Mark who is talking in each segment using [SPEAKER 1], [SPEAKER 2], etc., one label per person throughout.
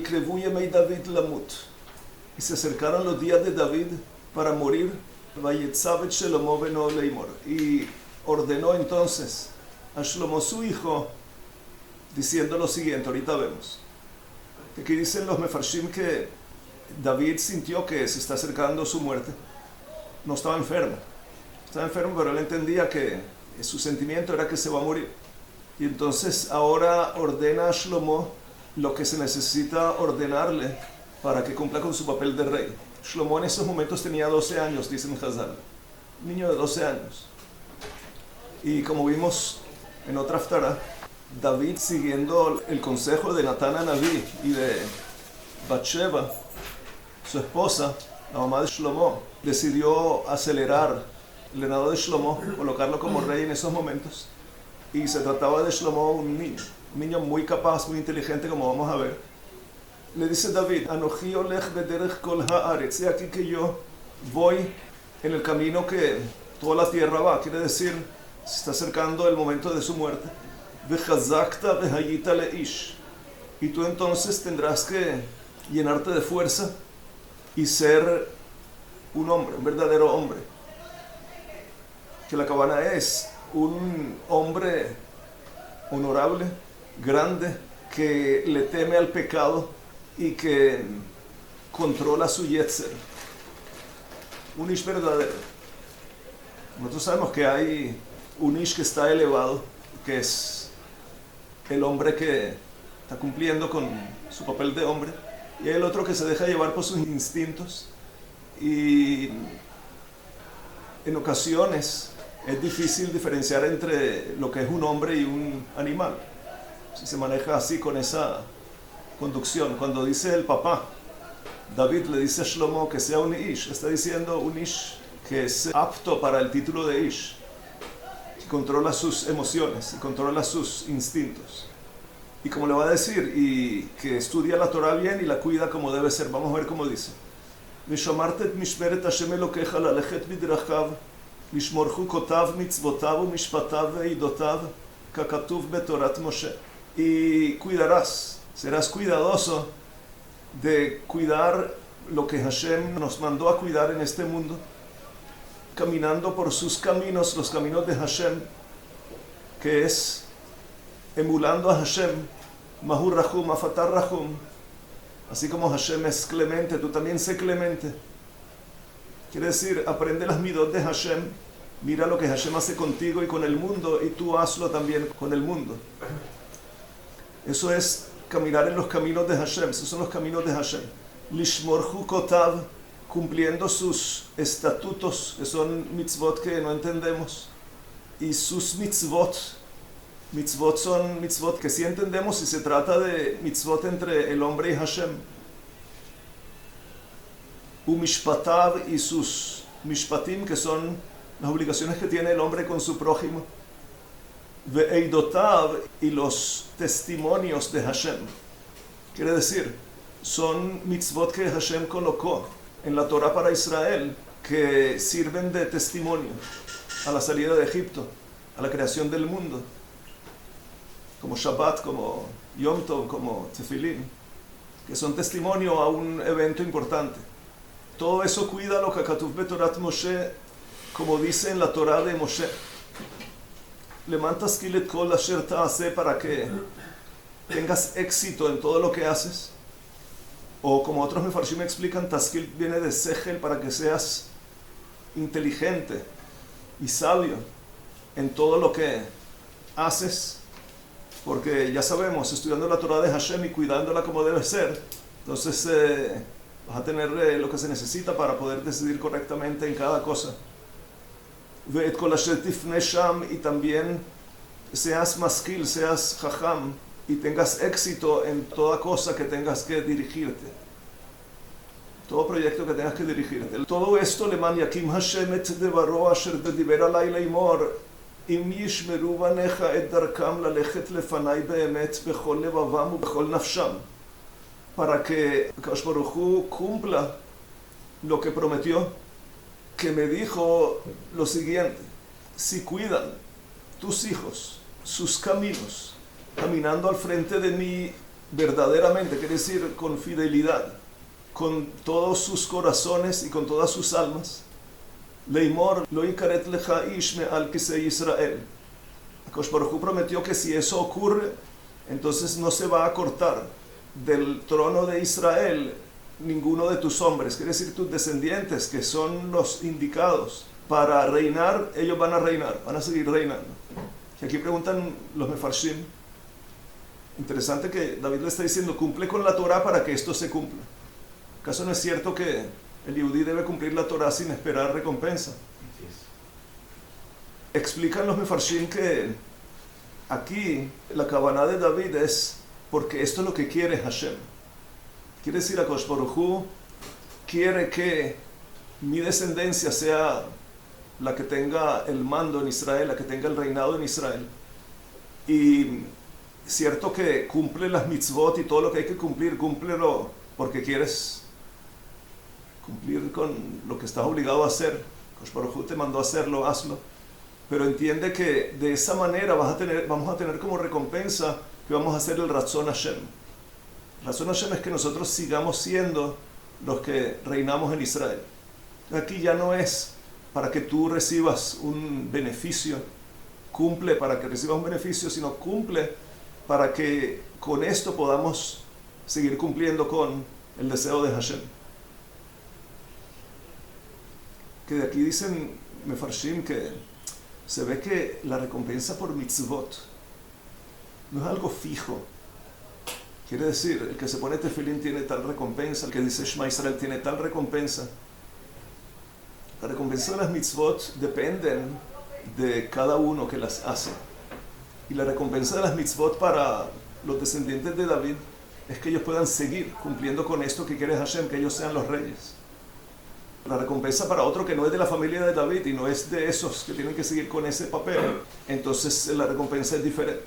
[SPEAKER 1] ויקרבו ימי דוד למות. Y se acercaron los días de David para morir. ויצב את שלמה בנו לאמור. Y ordenó entonces a Shlomo su hijo diciendo lo siguiente, ahorita vemos. Aquí dicen los mefarshim que David sintió que se está acercando su muerte. No estaba enfermo, pero él entendía que su sentimiento era que se va a morir. Y entonces ahora ordena a Shlomo lo que se necesita ordenarle para que cumpla con su papel de rey. Shlomo en esos momentos tenía 12 años, dicen Hazal, un niño de 12 años. Y como vimos en otra haftará, David, siguiendo el consejo de Natán Anabí y de Batsheba, su esposa, la mamá de Shlomo, decidió acelerar el reinado de Shlomo, colocarlo como rey en esos momentos. Y se trataba de Shlomo, un niño muy capaz, muy inteligente, como vamos a ver. Le dice David, Anochi olech bederech kol haaretz, he aquí que yo voy en el camino que toda la tierra va, quiere decir, se está acercando el momento de su muerte. Vechazakta vehayita leish, y tú entonces tendrás que llenarte de fuerza y ser un hombre, un verdadero hombre. Que la cabana es un hombre honorable, grande, que le teme al pecado y que controla su yetzer. Un ish verdadero. Nosotros sabemos que hay un ish que está elevado, que es el hombre que está cumpliendo con su papel de hombre, y hay el otro que se deja llevar por sus instintos, y en ocasiones es difícil diferenciar entre lo que es un hombre y un animal, si se maneja así con esa conducción. Cuando dice el papá, David le dice a Shlomo que sea un ish, está diciendo un ish que es apto para el título de ish, que controla sus emociones y controla sus instintos. Y como le va a decir, y que estudia la Torah bien y la cuida como debe ser. Vamos a ver cómo dice. ושמרת את משמרת השם אלוקיך ללכת בדרכיו, לשמור חוקותיו, מצוותיו ומשפטיו ועידותיו, ככתוב בתורת משה. Y cuidarás, serás cuidadoso de cuidar lo que Hashem nos mandó a cuidar en este mundo, caminando por sus caminos, los caminos de Hashem, que es emulando a Hashem, Mahu Rahum, Afatar Rahum. Así como Hashem es clemente, tú también sé clemente. Quiere decir, aprende las midot de Hashem, mira lo que Hashem hace contigo y con el mundo, y tú hazlo también con el mundo. Eso es caminar en los caminos de Hashem, esos son los caminos de Hashem. Lishmor Hukotav, cumpliendo sus estatutos, que son mitzvot que no entendemos, y sus mitzvot son mitzvot que sí entendemos si se trata de mitzvot entre el hombre y Hashem. Umishpatav, y sus mishpatim, que son las obligaciones que tiene el hombre con su prójimo. Ve'eidotav, y los testimonios de Hashem. Quiere decir, son mitzvot que Hashem colocó en la Torah para Israel, que sirven de testimonio a la salida de Egipto, a la creación del mundo, como Shabbat, como Yom Tov, como Tefilín, que son testimonio a un evento importante. Todo eso cuida lo que Katuv Betorat Moshe, como dice en la Torah de Moshe. Leman taskilet kol asher ta'aseh, para que tengas éxito en todo lo que haces. O como otros mefarshim explican, taskil viene de sechel, para que seas inteligente y sabio en todo lo que haces. Porque ya sabemos, estudiando la Torah de Hashem y cuidándola como debe ser, entonces vas a tener lo que se necesita para poder decidir correctamente en cada cosa. Ve'et kol asher tifne sham, y también seas maskil, seas jajam, y tengas éxito en toda cosa que tengas que dirigirte. Todo proyecto que tengas que dirigirte. Todo esto, leman yakim Hashem et devaro asher bediber alai leimor, אם ישמרו בניך את דרכם ללכת לפני באמת בכל לבבם ובכל נפשם, para que Akadosh Baruj Hu cumpla lo que prometió, que me dijo lo siguiente: si cuidan tus hijos sus caminos, caminando al frente de mí verdaderamente, quiere decir con fidelidad, con todos sus corazones y con todas sus almas. Leimor lo ikaret lecha ish me'al kisei Israel. Akadosh Baruj Hu prometió que si eso ocurre, entonces no se va a cortar del trono de Israel ninguno de tus hombres, quiere decir tus descendientes, que son los indicados para reinar, ellos van a reinar, van a seguir reinando. Y aquí preguntan los mefarshim, interesante que David le está diciendo, cumple con la Torah para que esto se cumpla. ¿Acaso no es cierto que el yehudí debe cumplir la Torah sin esperar recompensa? Explican los mefarshim que aquí la kavanah de David es porque esto es lo que quiere Hashem. Quiere decir, Akadosh Baruj Hu quiere que mi descendencia sea la que tenga el mando en Israel, la que tenga el reinado en Israel. Y cierto que cumple las mitzvot y todo lo que hay que cumplir, cúmplelo porque quieres cumplir con lo que estás obligado a hacer. Akadosh Baruj Hu te mandó a hacerlo, hazlo. Pero entiende que de esa manera vamos a tener como recompensa que vamos a hacer el Ratzon Hashem. El Ratzon Hashem es que nosotros sigamos siendo los que reinamos en Israel. Aquí ya no es para que tú recibas un beneficio, cumple para que recibas un beneficio, sino cumple para que con esto podamos seguir cumpliendo con el deseo de Hashem. Que de aquí dicen mefarshim que se ve que la recompensa por mitzvot no es algo fijo. Quiere decir, el que se pone tefilín tiene tal recompensa, el que dice Shema Israel tiene tal recompensa. La recompensa de las mitzvot dependen de cada uno que las hace. Y la recompensa de las mitzvot para los descendientes de David es que ellos puedan seguir cumpliendo con esto que quiere Hashem, que ellos sean los reyes. La recompensa para otro que no es de la familia de David y no es de esos que tienen que seguir con ese papel, entonces la recompensa es diferente.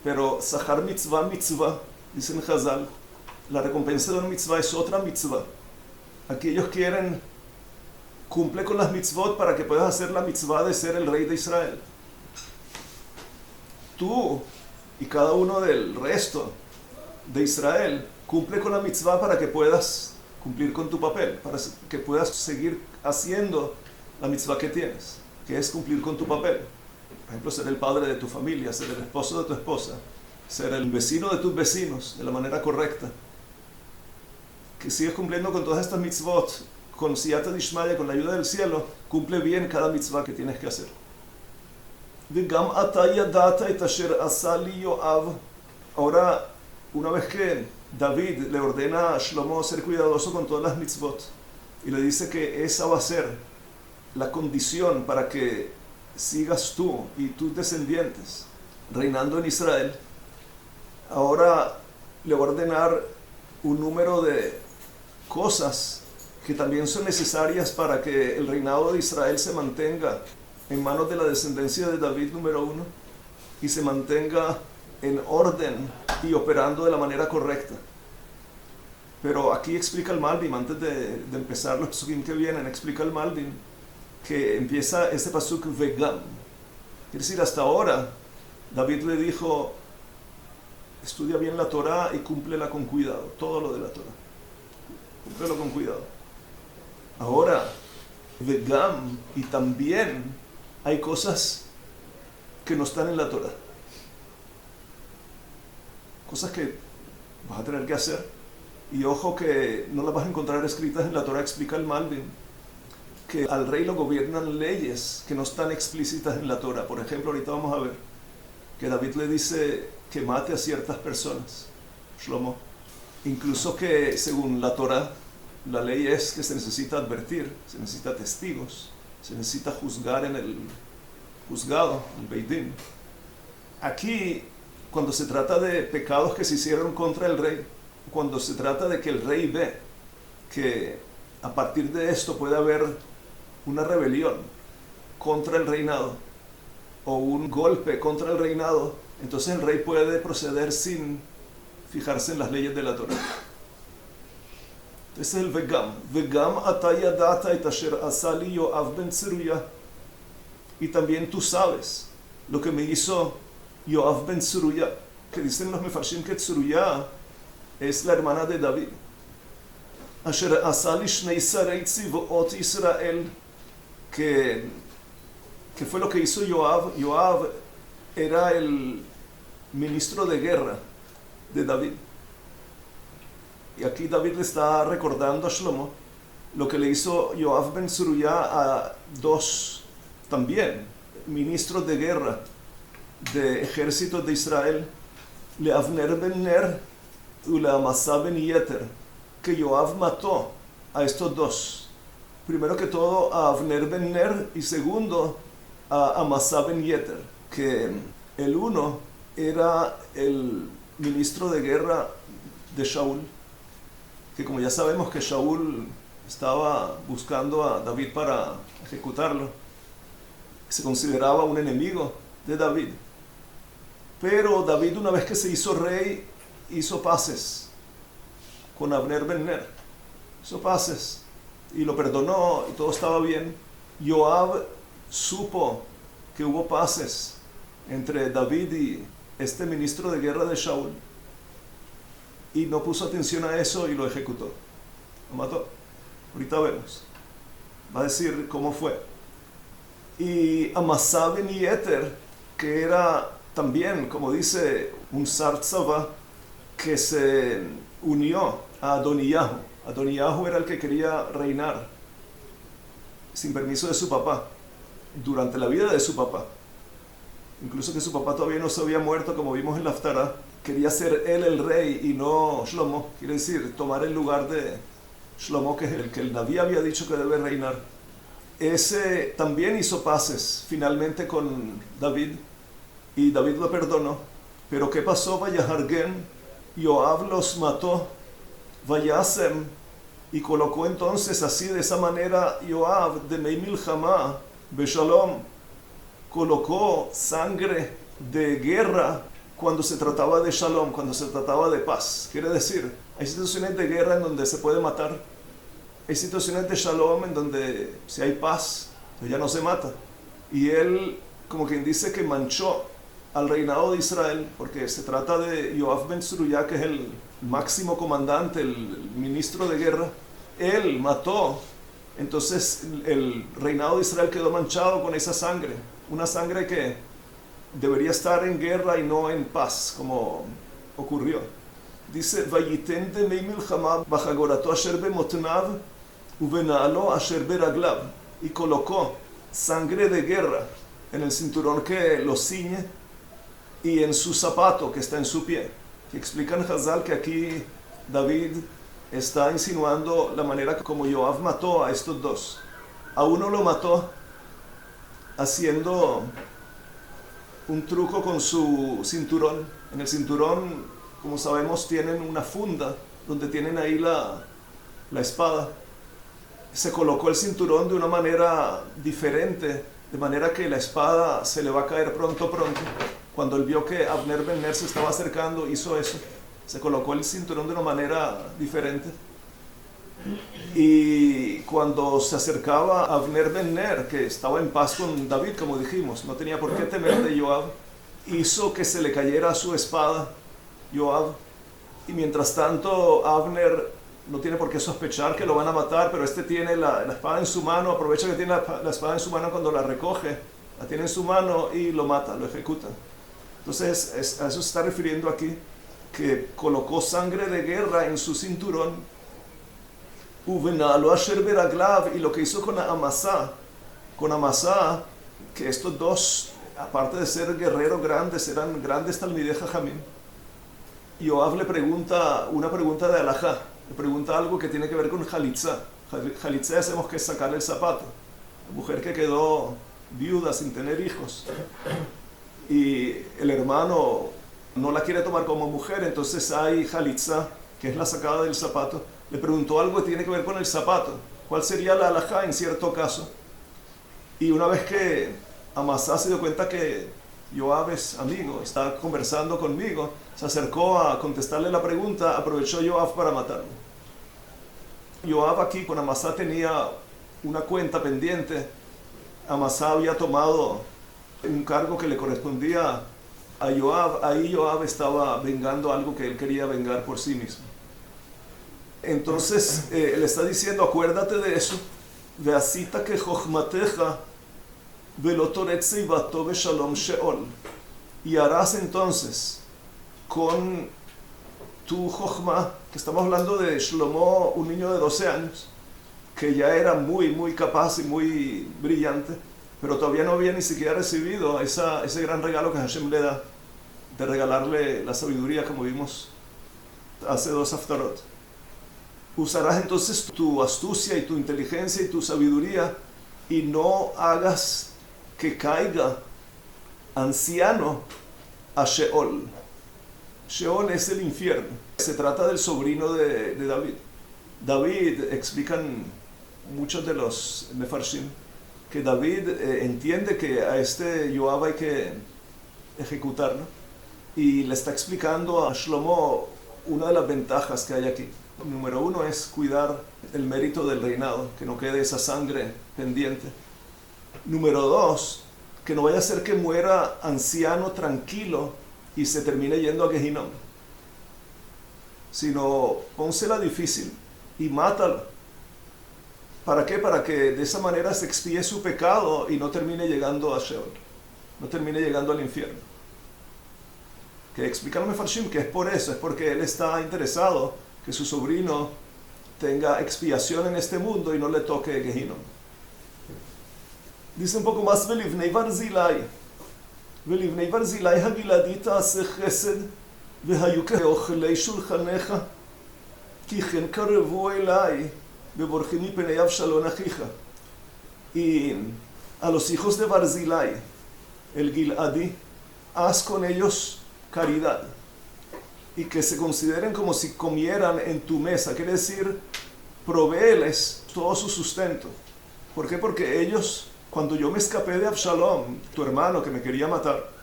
[SPEAKER 1] Pero Sahar mitzvah, dicen Chazal, la recompensa de una mitzvah es otra mitzvah. Aquí ellos quieren, cumple con las mitzvot para que puedas hacer la mitzvah de ser el rey de Israel. Tú y cada uno del resto de Israel cumple con la mitzvah para que puedas cumplir con tu papel, para que puedas seguir haciendo la mitzvah que tienes, que es cumplir con tu papel. Por ejemplo, ser el padre de tu familia, ser el esposo de tu esposa, ser el vecino de tus vecinos de la manera correcta. Que sigues cumpliendo con todas estas mitzvot, con siyata dishmaya, con la ayuda del cielo, cumple bien cada mitzvah que tienes que hacer. V'gam ata yadata et asher asa li Yoav. Ahora, una vez que David le ordena a Shlomo ser cuidadoso con todas las mitzvot y le dice que esa va a ser la condición para que sigas tú y tus descendientes reinando en Israel, ahora le va a ordenar un número de cosas que también son necesarias para que el reinado de Israel se mantenga en manos de la descendencia de David número 1 y se mantenga en orden y operando de la manera correcta. Pero aquí explica el Malbim, antes de empezar los pasukim que vienen, explica el Malbim que empieza este pasuk vegam. Quiere decir, hasta ahora David le dijo, estudia bien la Torah y cúmplela con cuidado, todo lo de la Torah, cúmplelo con cuidado. Ahora, vegam, y también hay cosas que no están en la Torah, cosas que vas a tener que hacer, y ojo que no las vas a encontrar escritas en la Torah. Explica el Malbim que al rey lo gobiernan leyes que no están explícitas en la Torah. Por ejemplo, ahorita vamos a ver que David le dice que mate a ciertas personas, Shlomo, incluso que según la Torah, la ley es que se necesita advertir, se necesita testigos, se necesita juzgar en el juzgado, el Beit Din. Aquí, cuando se trata de pecados que se hicieron contra el rey, cuando se trata de que el rey ve que a partir de esto puede haber una rebelión contra el reinado o un golpe contra el reinado, entonces el rey puede proceder sin fijarse en las leyes de la Torah. Ese es el vegam. Vegam ata yadata et asher asa li Yoav ben Tzeruya. Y también tú sabes lo que me hizo Yoav ben Tzeruya. que dicen los mefarshim que Tsuruyá es la hermana de David. Asher asa lishnei sarei tzivot Israel, que fue lo que hizo Joab. Joab era el ministro de guerra de David. Y aquí David le está recordando a Shlomo lo que le hizo Joab ben Tsuruyá a dos también ministros de guerra de ejército de Israel, le Avner ben Ner y le Amasa ben Yeter, que Joab mató a estos dos. Primero que todo a Avner ben Ner y segundo a Amasa ben Yeter, que el uno era el ministro de guerra de Shaul, que como ya sabemos que Shaul estaba buscando a David para ejecutarlo, se consideraba un enemigo de David. Pero David, una vez que se hizo rey, hizo paces con Avner ben Ner, hizo paces y lo perdonó y todo estaba bien. Joab supo que hubo paces entre David y este ministro de guerra de Shaul y no puso atención a eso y lo ejecutó, lo mató. Ahorita vemos, va a decir cómo fue. Y Amasa ben Yeter, que era también, como dice, un Sar Tzava, que se unió a Adoniyahu. Adoniyahu era el que quería reinar sin permiso de su papá, durante la vida de su papá. Incluso que su papá todavía no se había muerto, como vimos en la Haftarah. Quería ser él el rey y no Shlomo, quiere decir, tomar el lugar de Shlomo, que es el que el Naví había dicho que debe reinar. Ese también hizo paces finalmente con David y David lo perdonó. Pero ¿qué pasó? Vayahargen, Joab los mató, Vayasem, y colocó entonces así de esa manera Joab de Mei Milchama Beshalom, colocó sangre de guerra cuando se trataba de Shalom, cuando se trataba de paz. Quiere decir, hay situaciones de guerra en donde se puede matar, hay situaciones de Shalom en donde si hay paz, pues ya no se mata. Y él, como quien dice, que manchó al reinado de Israel, porque se trata de Joab ben Tsuruyá, que es el máximo comandante, el ministro de guerra. Él mató, entonces el reinado de Israel quedó manchado con esa sangre, una sangre que debería estar en guerra y no en paz, como ocurrió. Dice, Vayiten de Mei Milchama bachagorato asher bemotnav ubena'alo asher beraglav, y colocó sangre de guerra en el cinturón que lo ciñe y en su zapato que está en su pie. Que explican Hazal que aquí David está insinuando la manera como Joab mató a estos dos. A uno lo mató haciendo un truco con su cinturón. En el cinturón, como sabemos, tienen una funda donde tienen ahí la espada. Se colocó el cinturón de una manera diferente, de manera que la espada se le va a caer pronto. Cuando él vio que Avner ben Ner se estaba acercando, hizo eso. Se colocó el cinturón de una manera diferente. Y cuando se acercaba a Avner ben Ner, que estaba en paz con David, como dijimos, no tenía por qué temer de Joab, hizo que se le cayera su espada, Joab. Y mientras tanto, Avner no tiene por qué sospechar que lo van a matar, pero este tiene la espada en su mano, aprovecha que tiene la espada en su mano cuando la recoge, la tiene en su mano y lo mata, lo ejecuta. Entonces, a eso se está refiriendo aquí, que colocó sangre de guerra en su cinturón, Ubena'alo asher beraglav, y lo que hizo con Amasa, que estos dos, aparte de ser guerreros grandes, eran grandes talmidei jajamim. Joab le pregunta una pregunta de alajá, le pregunta algo que tiene que ver con jalitza. Jalitza sabemos que es sacarle el zapato. La mujer que quedó viuda sin tener hijos y el hermano no la quiere tomar como mujer, entonces hay jalitza, que es la sacada del zapato. Le preguntó algo que tiene que ver con el zapato. ¿Cuál sería la alajá en cierto caso? Y una vez que Amasa se dio cuenta que Joab es amigo, está conversando conmigo, se acercó a contestarle la pregunta, aprovechó Joab para matarlo. Joab aquí con Amasa tenía una cuenta pendiente. Amasa había tomado un cargo que le correspondía a Joab, ahí Joab estaba vengando algo que él quería vengar por sí mismo. Entonces le está diciendo, acuérdate de eso, veasita que jochmateja velo toret seivato beshalom sheol, y harás entonces con tu jochma, que estamos hablando de Shlomo, un niño de 12 años, que ya era muy capaz y muy brillante, pero todavía no había ni siquiera recibido ese gran regalo que Hashem le da, de regalarle la sabiduría, como vimos hace 2 haftarot. Usarás entonces tu astucia y tu inteligencia y tu sabiduría y no hagas que caiga anciano a Sheol. Sheol es el infierno. Se trata del sobrino de David. David, explican muchos de los mefarshim, que David entiende que a este Joab hay que ejecutarlo y le está explicando a Shlomo una de las ventajas que hay aquí. Número 1 es cuidar el mérito del reinado, que no quede esa sangre pendiente. Número 2, que no vaya a ser que muera anciano tranquilo y se termine yendo a Gehinnom, sino pónsela difícil y mátalo. ¿Para qué? Para que de esa manera se expíe su pecado y no termine llegando a Sheol, no termine llegando al infierno. Que explica los mefarshim que es por eso, es porque él está interesado que su sobrino tenga expiación en este mundo y no le toque Gehinnom. Dice un poco más, Velivnei Barzilai Hagiladi ta'aseh chesed והיו כאוכלי שולחנך כי כן קרבו אליי בבורחים מפני אבשלום אחיך. Y a los hijos de Barzilai, el Giladi, haz con ellos caridad y que se consideren como si comieran en tu mesa, quiere decir, provéeles todo su sustento. ¿Por qué? Porque ellos, cuando yo me escapé de Absalom, tu hermano que me quería matar,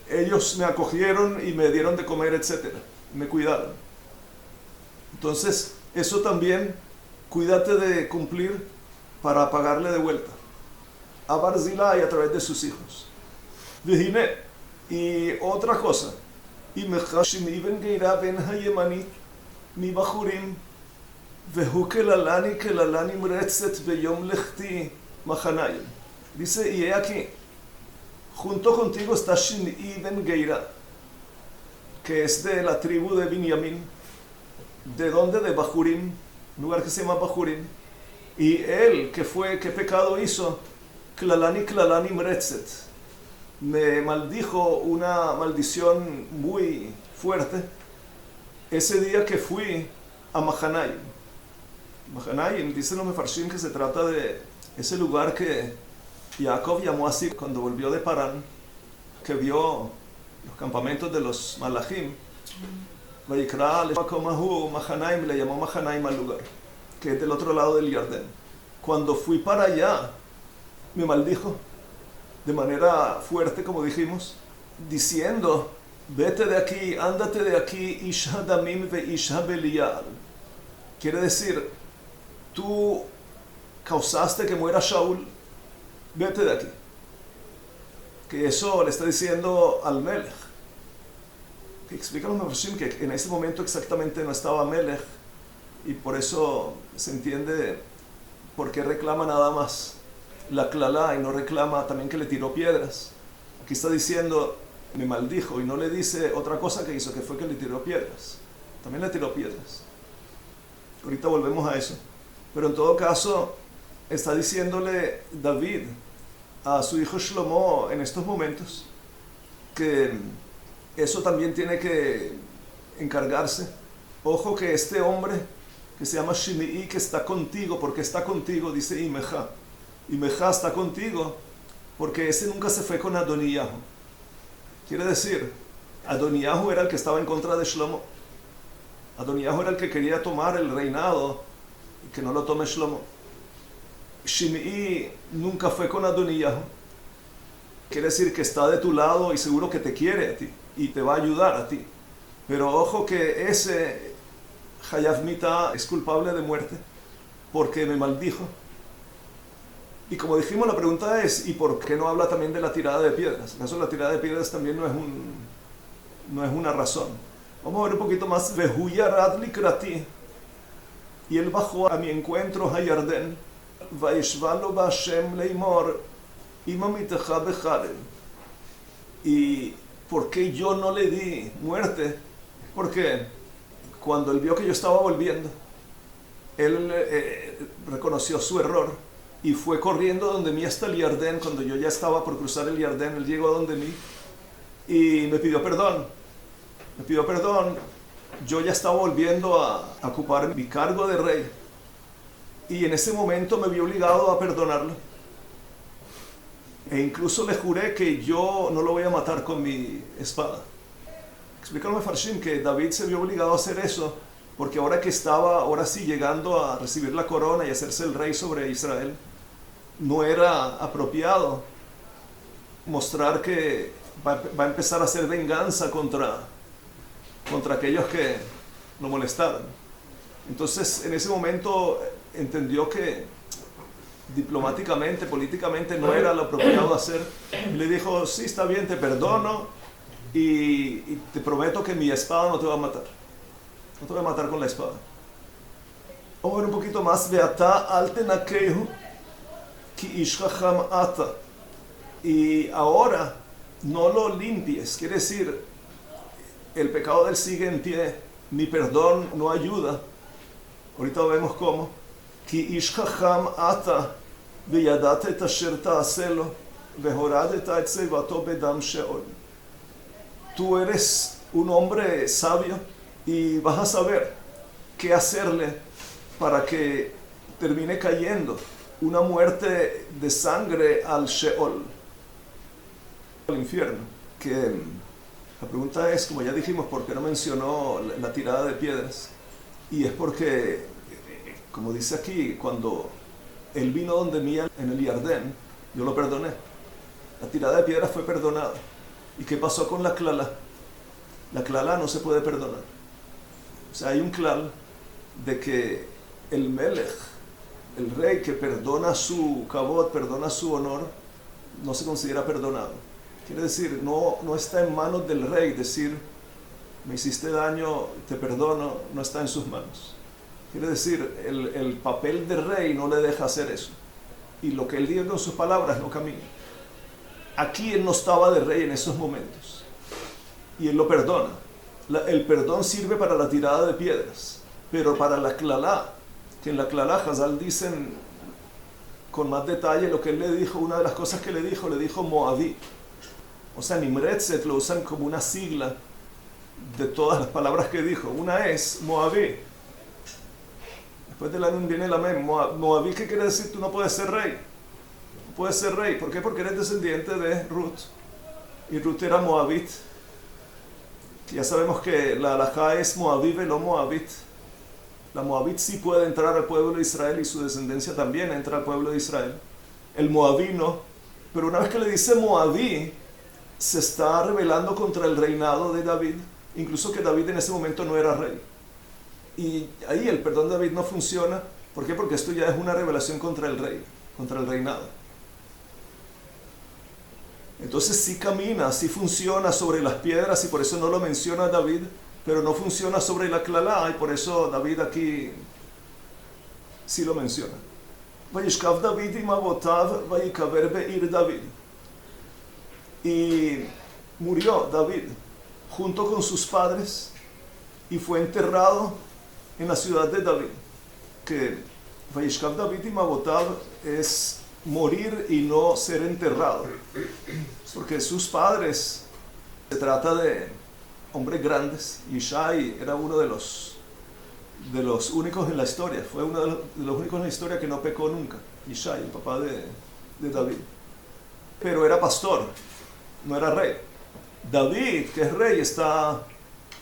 [SPEAKER 1] ellos me acogieron y me dieron de comer, etc. Me cuidaron. Entonces, eso también, cuídate de cumplir para pagarle de vuelta a Barzilai a través de sus hijos. Vejine. Y otra cosa, אמך שמעי בן גרה בן הימנית מבחורים והוא כללני כללה נמרצת ביום לכתי מחניים. Dice, y he aquí, junto contigo está Shimei ben Geira, que es de la tribu de Binyamin. ¿De dónde? De Bahurim, un lugar que se llama Bahurim. Y él, ¿qué pecado hizo? Klalani klalani mretzet. Me maldijo una maldición muy fuerte ese día que fui a Mahanaim. Mahanaim, dicen los mefarshim que se trata de ese lugar que Jacob llamó así cuando volvió de Parán, que vio los campamentos de los Malachim. Vayikra levakomahu Mahanaim, le llamó Mahanaim al lugar, que es del otro lado del Jordán. Cuando fui para allá, me maldijo de manera fuerte, como dijimos, diciendo, vete de aquí, ándate de aquí, Isha Damim ve Isha Belial. Quiere decir, tú causaste que muera Shaul, vete de aquí. Que eso le está diciendo al Melech. Que explica los mefarshim que en ese momento exactamente no estaba Melech y por eso se entiende por qué reclama nada más la clalá y no reclama también que le tiró piedras. Aquí está diciendo, me maldijo, y no le dice otra cosa que hizo, que fue que le tiró piedras. También le tiró piedras. Ahorita volvemos a eso. Pero en todo caso, está diciéndole David a su hijo Shlomo en estos momentos que eso también tiene que encargarse. Ojo que este hombre que se llama Shimei, que está contigo, porque está contigo, dice Imeja. Imeja está contigo porque ese nunca se fue con Adoniyahu. Quiere decir, Adoniyahu era el que estaba en contra de Shlomo. Adoniyahu era el que quería tomar el reinado y que no lo tome Shlomo. Shimei nunca fue con Adoniyahu. Quiere decir que está de tu lado y seguro que te quiere a ti y te va a ayudar a ti. Pero ojo que ese Hayav Mita es culpable de muerte porque me maldijo. Y como dijimos, la pregunta es, ¿y por qué no habla también de la tirada de piedras? ¿Acaso la tirada de piedras también no es no es una razón. Vamos a ver un poquito más. Vehu yarad likrati. Y él bajó a mi encuentro a Yardén. Vayishva lo Hashem leimor ima mitecha becharem. ¿Y por qué yo no le di muerte? Porque cuando él vio que yo estaba volviendo, él reconoció su error y fue corriendo donde mí hasta el Yardén. Cuando yo ya estaba por cruzar el Yardén, él llegó a donde mí y me pidió perdón. Me pidió perdón. Yo ya estaba volviendo a ocupar mi cargo de rey. Y en ese momento me vi obligado a perdonarlo. E incluso le juré que yo no lo voy a matar con mi espada. Explicaron Mefarshim que David se vio obligado a hacer eso porque ahora que estaba, ahora sí, llegando a recibir la corona y hacerse el rey sobre Israel, no era apropiado mostrar que va a empezar a hacer venganza contra aquellos que lo molestaron. Entonces, en ese momento entendió que diplomáticamente, políticamente no era lo apropiado hacer. Y le dijo, sí, está bien, te perdono y te prometo que mi espada no te va a matar. No te voy a matar con la espada. Vamos a ver un poquito más. Veata al tenakehu ki ish chacham ata. Y ahora no lo limpies. Quiere decir, el pecado del sigue en pie. Mi perdón no ayuda. Ahorita vemos cómo. Ki ish chacham ata veyadat et asher ta'aseh lo vehoradet et tzevato bedam sheol. Tú eres un hombre sabio y vas a saber qué hacerle para que termine cayendo una muerte de sangre al Sheol, al infierno. Que la pregunta es, como ya dijimos, ¿por qué no mencionó la tirada de piedras? Y es porque, como dice aquí, cuando él vino donde mí en el Yardén, yo lo perdoné. La tirada de piedras fue perdonada. ¿Y qué pasó con la klala? La klala no se puede perdonar. O sea, hay un klal de que el melech, el rey que perdona su kavod, perdona su honor, no se considera perdonado. Quiere decir, no está en manos del rey decir, me hiciste daño, te perdono, no está en sus manos. Quiere decir, el papel de rey no le deja hacer eso. Y lo que él diga con sus palabras no camina. Aquí él no estaba de rey en esos momentos. Y él lo perdona. El perdón sirve para la tirada de piedras. Pero para la klalá, que en la klalá Hazal dicen con más detalle lo que él le dijo, una de las cosas que le dijo Moabí. O sea, Nimretzet lo usan como una sigla de todas las palabras que dijo. Una es Moabí. Después de la nun viene la mem. Moabí, ¿qué quiere decir? Tú no puedes ser rey. No puedes ser rey. ¿Por qué? Porque eres descendiente de Ruth. Y Ruth era moabit. Ya sabemos que la halajá es moabí velo moabit. La moabit sí puede entrar al pueblo de Israel y su descendencia también entra al pueblo de Israel. El moabí no. Pero una vez que le dice moabí, se está rebelando contra el reinado de David. Incluso que David en ese momento no era rey. Y ahí el perdón de David no funciona. ¿Por qué? Porque esto ya es una rebelación contra el rey, contra el reinado. Entonces sí camina, sí funciona sobre las piedras y por eso no lo menciona David, pero no funciona sobre la klalá y por eso David aquí sí lo menciona. Vayishkav David im avotav vayikaber be'ir David. Y murió David junto con sus padres y fue enterrado en la ciudad de David. Que Vayishkav David im avotav es morir y no ser enterrado. Porque sus padres, se trata de hombres grandes. Yishai era uno de los únicos en la historia. Fue uno de los únicos en la historia que no pecó nunca. Yishai, el papá de David. Pero era pastor, no era rey. David, que es rey, está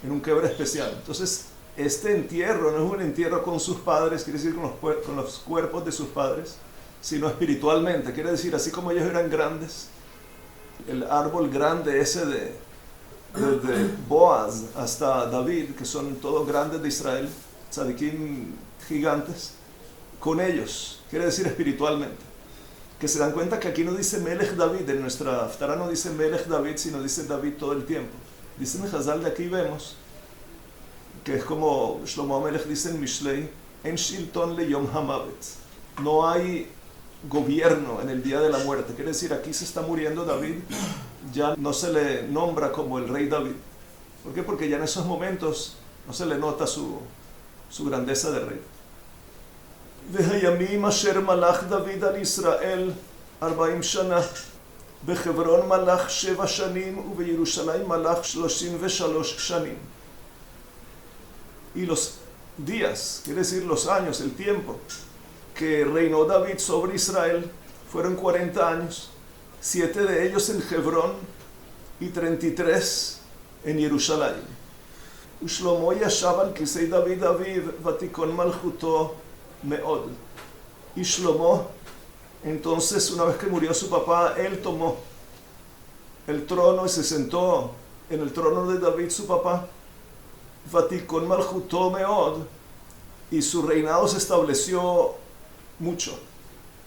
[SPEAKER 1] en un quebre especial. Entonces, este entierro no es un entierro con sus padres, quiere decir con los cuerpos de sus padres, sino espiritualmente. Quiere decir, así como ellos eran grandes, el árbol grande ese desde Boaz hasta David, que son todos grandes de Israel, tzadikim gigantes, con ellos, quiere decir espiritualmente. Que se dan cuenta que aquí no dice Melech David, en nuestra Haftará no dice Melech David, sino dice David todo el tiempo. Dicen Hazal, de aquí vemos que es como Shlomo Amelech dice en Mishlei, en Shilton le Yom Hamavet. No hay gobierno en el día de la muerte. Quiere decir, aquí se está muriendo David, ya no se le nombra como el rey David. ¿Por qué? Porque ya en esos momentos no se le nota su grandeza de rey. והימים אשר מלך דוד על ישראל 40 שנה, בחברון מלך 7 שנים ובירושלים מלך 33 שנים. Y los días, quiere decir los años, el tiempo que reinó David sobre Israel fueron 40 años, 7 de ellos en Hebrón y 33 en Jerusalén. ושלמה ישב על כיסא דוד אביו ותיכון מלכותו מאוד. Y Shlomo, entonces una vez que murió su papá, él tomó el trono y se sentó en el trono de David su papá. Vaticón Malchutó Meod, y su reinado se estableció mucho.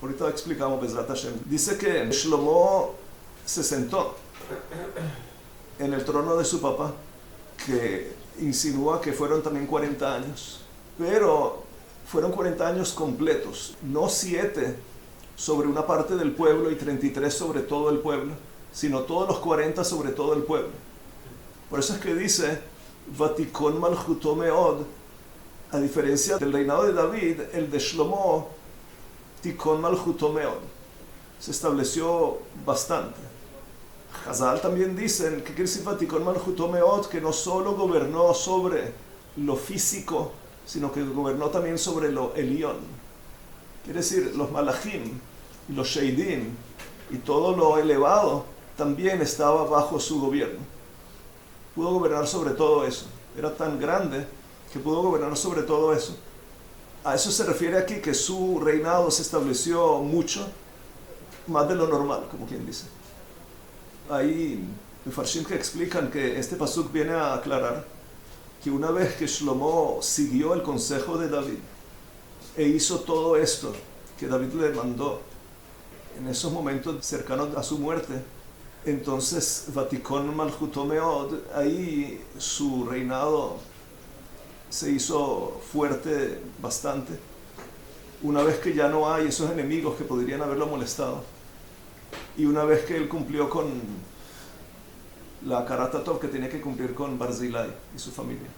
[SPEAKER 1] Ahorita explicamos Bezrat Hashem. Dice que Shlomo se sentó en el trono de su papá, que insinúa que fueron también 40 años, pero fueron 40 años completos, no 7 sobre una parte del pueblo y 33 sobre todo el pueblo, sino todos los 40 sobre todo el pueblo. Por eso es que dice Vaticón Malchutó Meod, a diferencia del reinado de David, el de Shlomo, Tikón Malchutó Meod, se estableció bastante. Hazal también dicen, ¿qué quiere decir Vaticón Malchutó Meod? Que no solo gobernó sobre lo físico, sino que gobernó también sobre lo Elión. Quiere decir, los malachim, los sheidim y todo lo elevado también estaba bajo su gobierno. Pudo gobernar sobre todo eso. Era tan grande que pudo gobernar sobre todo eso. A eso se refiere aquí, que su reinado se estableció mucho, más de lo normal, como quien dice. Hay mefarshim que explican que este pasuk viene a aclarar que una vez que Shlomo siguió el consejo de David e hizo todo esto que David le mandó en esos momentos cercanos a su muerte, entonces Vaticón Malchutó Meod, ahí su reinado se hizo fuerte bastante. Una vez que ya no hay esos enemigos que podrían haberlo molestado, y una vez que él cumplió con la Karat HaTov que tenía que cumplir con Barzilai y su familia.